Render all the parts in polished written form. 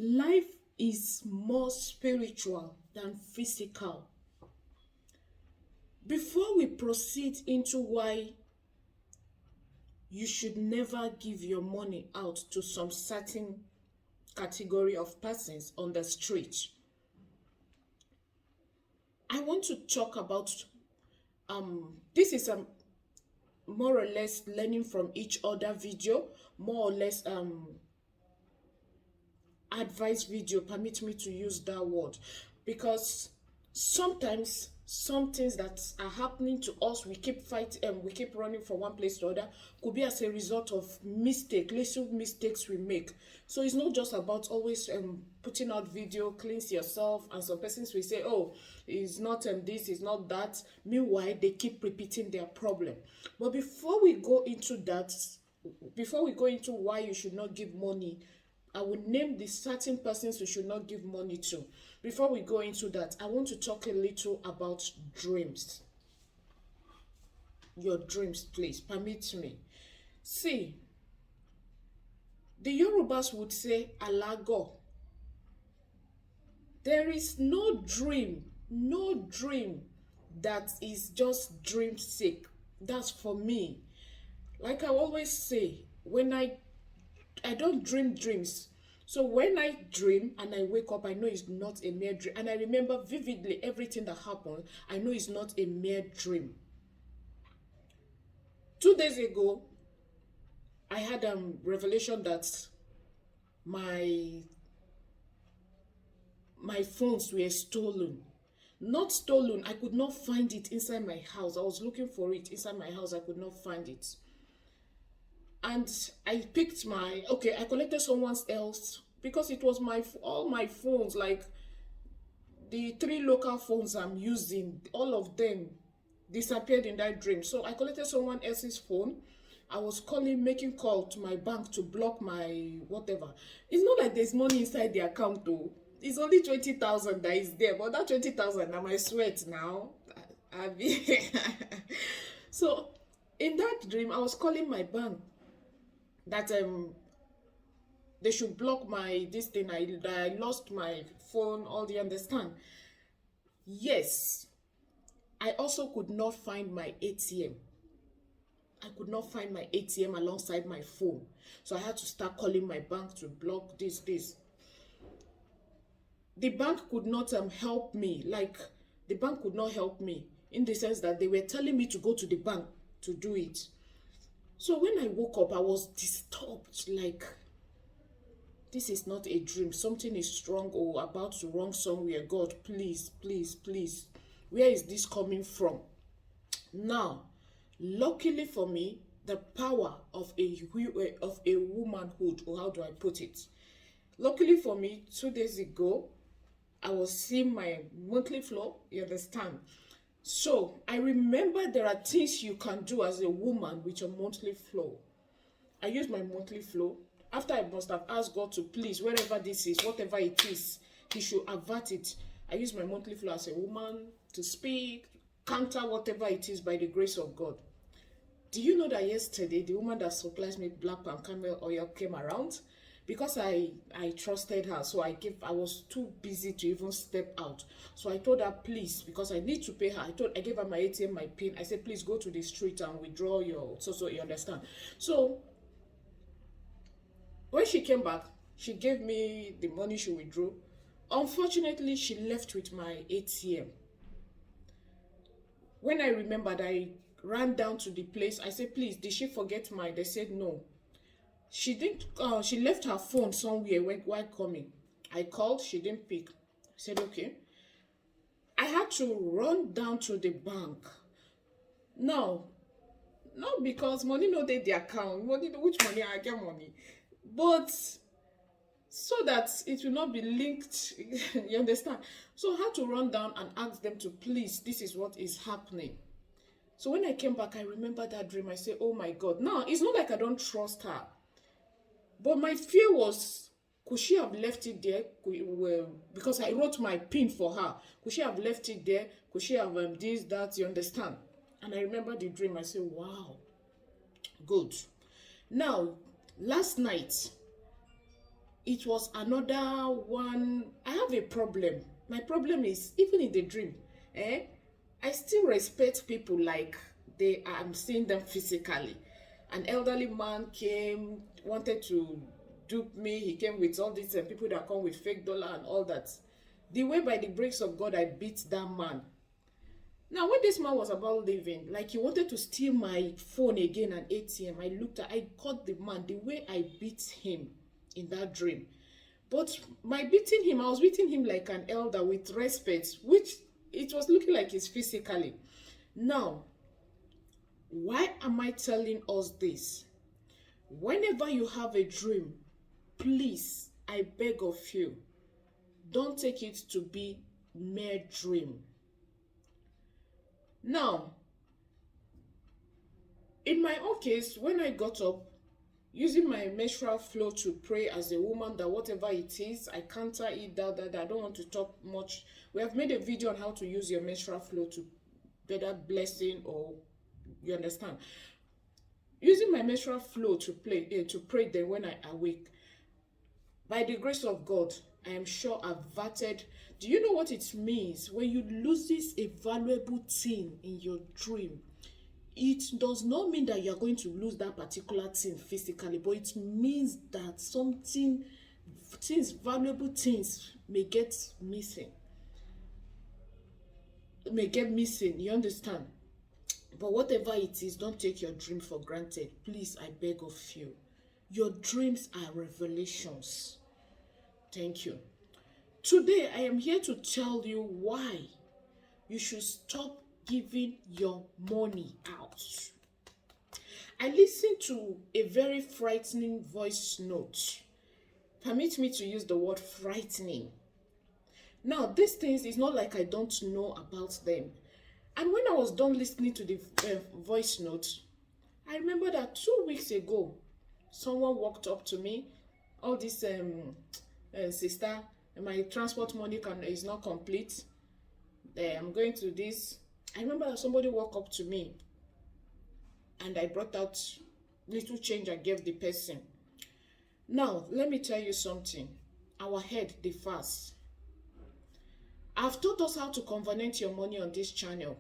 Life is more spiritual than physical. Before we proceed into why you should never give your money out to some certain category of persons on the street, I want to talk about this is a more or less learning from each other video, more or less advice video, permit me to use that word, because sometimes some things that are happening to us, we keep fighting and we keep running from one place to other, could be as a result of little mistakes we make. So it's not just about always putting out video, cleanse yourself, and some persons will say, oh, it's not this, it's not that. Meanwhile, they keep repeating their problem. But before we go into that, before we go into why you should not give money, I will name the certain persons you should not give money to. Before we go into that, I want to talk a little about dreams. Your dreams, please, permit me. See, the Yorubas would say, Alago. There is no dream that is just dream sake. That's for me. Like I always say, when I don't dream dreams. So when I dream and I wake up, I know it's not a mere dream. And I remember vividly everything that happened. I know it's not a mere dream. 2 days ago, I had a revelation that my phones were stolen. Not stolen. I could not find it inside my house. I was looking for it inside my house. I could not find it. And I picked I collected someone else, because it was all my phones, like the 3 local phones I'm using, all of them disappeared in that dream. So I collected someone else's phone. I was calling, making call to my bank to block my whatever. It's not like there's money inside the account though. It's only 20,000 that is there, but that 20,000 now my sweat now. So in that dream, I was calling my bank that they should block my this thing. I lost my phone, all do you understand? Yes. I also could not find my ATM. I could not find my ATM alongside my phone. So I had to start calling my bank to block this. The bank could not help me. Like, the bank could not help me in the sense that they were telling me to go to the bank to do it. So when I woke up, I was disturbed, like, this is not a dream. Something is strong or about to wrong somewhere. God, please, please, please. Where is this coming from? Now, luckily for me, the power of a womanhood, or how do I put it? Luckily for me, 2 days ago, I was seeing my monthly flow, you understand? So I remember there are things you can do as a woman with your monthly flow. I use my monthly flow. After I must have asked God to please, wherever this is, whatever it is, He should avert it. I use my monthly flow as a woman to speak, counter whatever it is by the grace of God. Do you know that yesterday, the woman that supplies me black palm camel oil came around? Because I trusted her, so I was too busy to even step out. So I told her, please, because I need to pay her. I gave her my ATM, my PIN. I said, please go to the street and withdraw your, so you understand. So when she came back, she gave me the money she withdrew. Unfortunately, she left with my ATM. When I remembered, I ran down to the place. I said, please, did she forget mine? They said no. She didn't. She left her phone somewhere while coming. I called. She didn't pick. I said, okay. I had to run down to the bank. Now, not because money no dey the account. Which money I get money, but so that it will not be linked. You understand? So I had to run down and ask them to please. This is what is happening. So when I came back, I remember that dream. I said, oh my God. Now, it's not like I don't trust her. But my fear was, could she have left it there? Because I wrote my PIN for her. Could she have left it there? Could she have this, that, you understand? And I remember the dream. I said, wow, good. Now, last night, it was another one. I have a problem. My problem is, even in the dream, eh, I still respect people like I'm seeing them physically. An elderly man came, wanted to dupe me. He came with all these people that come with fake dollar and all that. The way, by the grace of God, I beat that man. Now, when this man was about leaving, like he wanted to steal my phone again and ATM, I caught the man, the way I beat him in that dream. But my beating him, I was beating him like an elder with respect, which it was looking like it's physically. Now, why am I telling us this? Whenever you have a dream, please, I beg of you, don't take it to be mere dream. Now, in my own case, when I got up, using my menstrual flow to pray as a woman, that whatever it is, I counter it, that I don't want to talk much. We have made a video on how to use your menstrual flow to better blessing, or you understand. Using my menstrual flow to pray then when I awake, by the grace of God, I am sure averted. Do you know what it means when you lose a valuable thing in your dream? It does not mean that you are going to lose that particular thing physically, but it means that valuable things may get missing. You understand? But whatever it is, don't take your dream for granted. Please, I beg of you. Your dreams are revelations. Thank you. Today, I am here to tell you why you should stop giving your money out. I listened to a very frightening voice note. Permit me to use the word frightening. Now, these things, it's not like I don't know about them. And when I was done listening to the voice note, I remember that 2 weeks ago, someone walked up to me. All this, sister, my transport money is not complete. I'm going to this. I remember that somebody walked up to me and I brought out little change I gave the person. Now, let me tell you something. Our head differs. I've taught us how to covenant your money on this channel.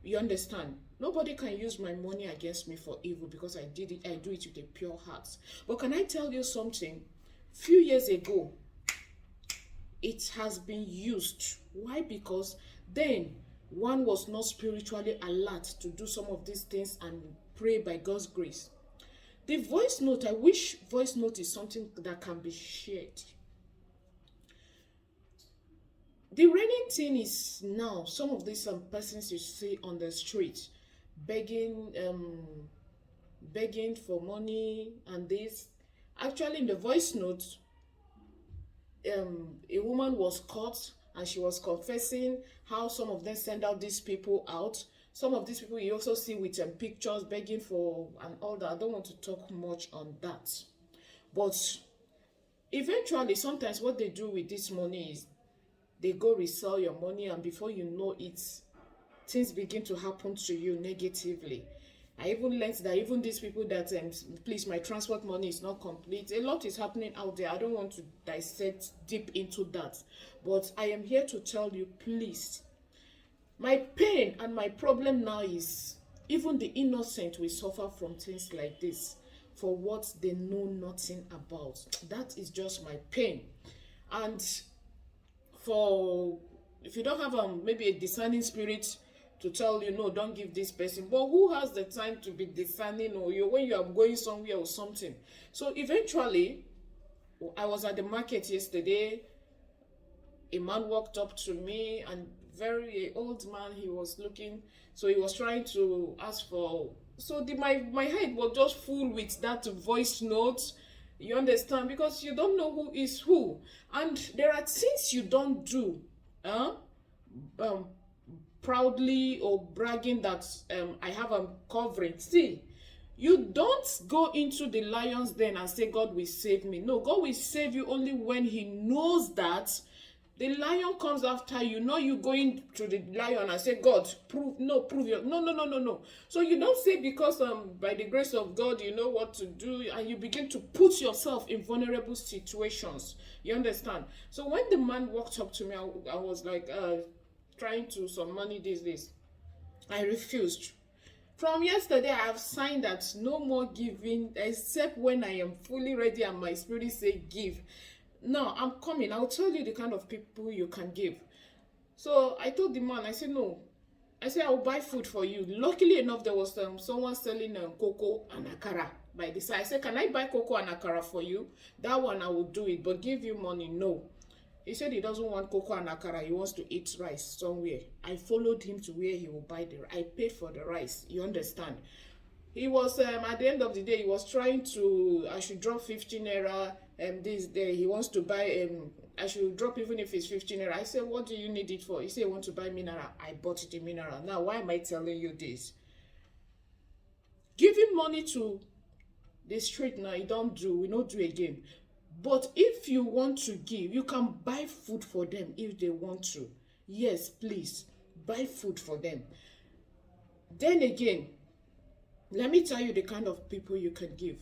You understand? Nobody can use my money against me for evil, because I do it with a pure heart. But can I tell you something? Few years ago, it has been used. Why? Because then one was not spiritually alert to do some of these things and pray by God's grace. The voice note, I wish voice note is something that can be shared. The reigning thing is now some of these persons you see on the street begging for money and this. Actually, in the voice note, a woman was caught and she was confessing how some of them send out these people out. Some of these people you also see with pictures begging for and all that. I don't want to talk much on that. But eventually, sometimes what they do with this money is they go resell your money, and before you know it, things begin to happen to you negatively. I even learned that even these people that, please, my transport money is not complete. A lot is happening out there. I don't want to dissect deep into that. But I am here to tell you, please, my pain and my problem now is even the innocent will suffer from things like this for what they know nothing about. That is just my pain. And if you don't have maybe a discerning spirit to tell you, no, don't give this person. But who has the time to be discerning, or when you are going somewhere or something? So eventually, I was at the market yesterday. A man walked up to me, and very old man, he was looking. So he was trying to ask for. So my head was just full with that voice note. You understand? Because you don't know who is who. And there are things you don't do. Proudly or bragging that I have a covering. See, you don't go into the lion's den and say, God will save me. No, God will save you only when he knows that The lion comes after you, not you going to the lion and say, God, prove your, no. So you don't say, because by the grace of God you know what to do, and you begin to put yourself in vulnerable situations. You understand? So when the man walked up to me, I was like, trying to some money these days. I refused. From yesterday, I have signed that no more giving except when I am fully ready and my spirit say give. Now, I'm coming. I'll tell you the kind of people you can give. So I told the man, I said, no. I said, I'll buy food for you. Luckily enough, there was someone selling cocoa and akara by the side. I said, can I buy cocoa and akara for you? That one, I will do it, but give you money, no. He said he doesn't want cocoa and akara. He wants to eat rice somewhere. I followed him to where he will buy the rice. I paid for the rice. You understand? He was, at the end of the day, he was trying to, I should drop 15 naira this day. He wants to buy, I should drop even if it's 15 naira. I said, what do you need it for? He said, I want to buy mineral. I bought the mineral. Now, why am I telling you this? Giving money to the street now, we don't do again. But if you want to give, you can buy food for them if they want to. Yes, please, buy food for them. Then again, let me tell you the kind of people you can give.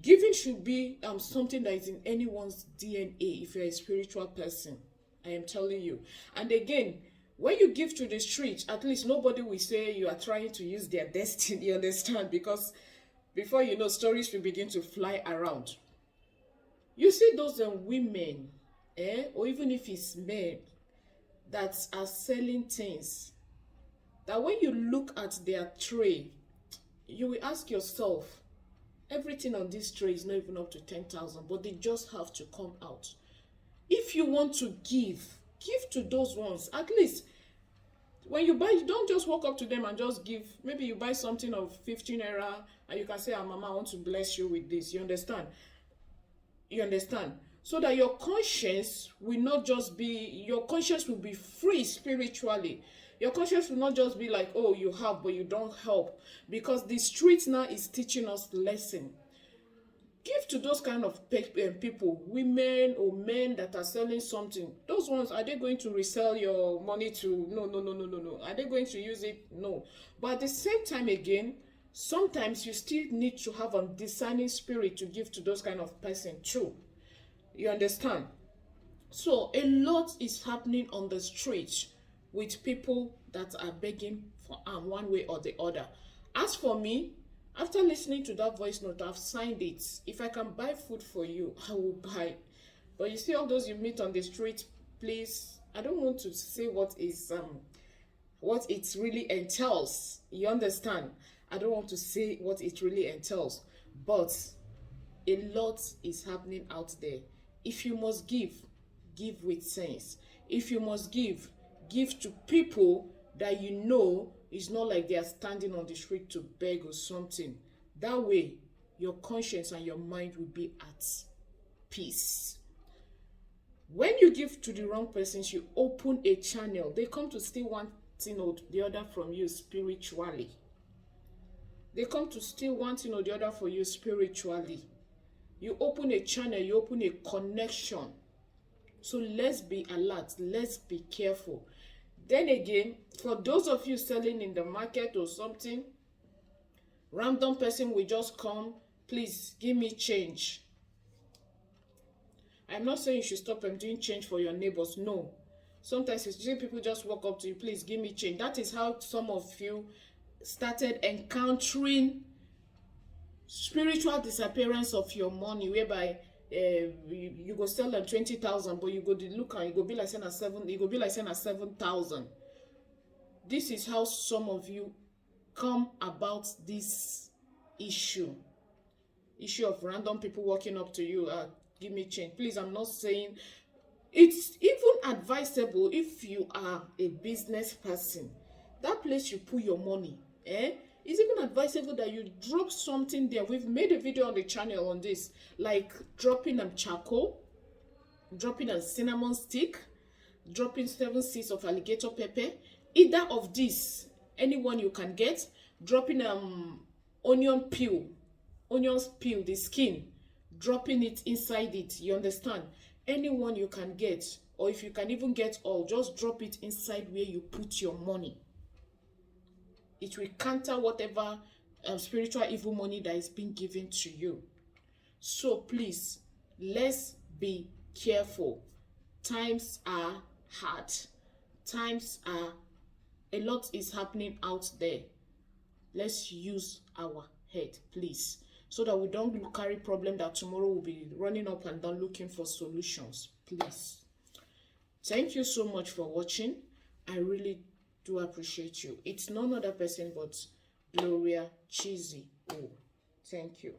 Giving should be something that is in anyone's DNA if you're a spiritual person. I am telling you. And again, when you give to the street, at least nobody will say you are trying to use their destiny, you understand? Because before you know, stories will begin to fly around. You see those women, or even if it's men, that are selling things, that when you look at their tray, you will ask yourself, everything on this tray is not even up to 10,000, but they just have to come out. If you want to give to those ones. At least when you buy, you don't just walk up to them and just give. Maybe you buy something of 15 naira and you can say, Mama, I want to bless you with this. You understand? You understand? So that your conscience will not just be, your conscience will be free spiritually. Your conscience will not just be like, oh, you have, but you don't help. Because the street now is teaching us lesson. Give to those kind of people, women or men that are selling something. Those ones, are they going to resell your money to? No. Are they going to use it? No. But at the same time again, sometimes you still need to have a discerning spirit to give to those kind of person too. You understand? So a lot is happening on the street with people that are begging for one way or the other. As for me, after listening to that voice note, I've signed it. If I can buy food for you, I will buy. But you see all those you meet on the street, please, I don't want to say what it really entails. You understand? I don't want to say what it really entails. But a lot is happening out there. If you must give with sense. If you must give to people that you know it's not like they are standing on the street to beg or something. That way, your conscience and your mind will be at peace. When you give to the wrong persons, you open a channel. They come to steal one thing or the other from you spiritually. They come to steal one thing or the other for you spiritually. You open a channel, you open a connection. So let's be alert. Let's be careful. Then again, for those of you selling in the market or something, random person will just come, please give me change. I'm not saying you should stop doing change for your neighbors. No. Sometimes you see people just walk up to you, please give me change. That is how some of you started encountering spiritual disappearance of your money, whereby you go sell them 20,000, but you go to look and you go be like saying a 7,000. This is how some of you come about this issue of random people walking up to you, give me change. Please, I'm not saying it's even advisable if you are a business person. That place you put your money, it's even advisable that you drop something there. We've made a video on the channel on this, like dropping charcoal, dropping a cinnamon stick, dropping 7 seeds of alligator pepper. Either of these, anyone you can get, dropping onions peel, the skin, dropping it inside it. You understand? anyone you can get, or if you can even get all, just drop it inside where you put your money. It will counter whatever spiritual evil money that is being given to you. So please, let's be careful. Times are hard. Times are, a lot is happening out there. Let's use our head, please, so that we don't carry problem that tomorrow we'll be running up and down looking for solutions. Please. Thank you so much for watching. I really do appreciate you. It's none other person but Gloria Cheesy. Oh, thank you.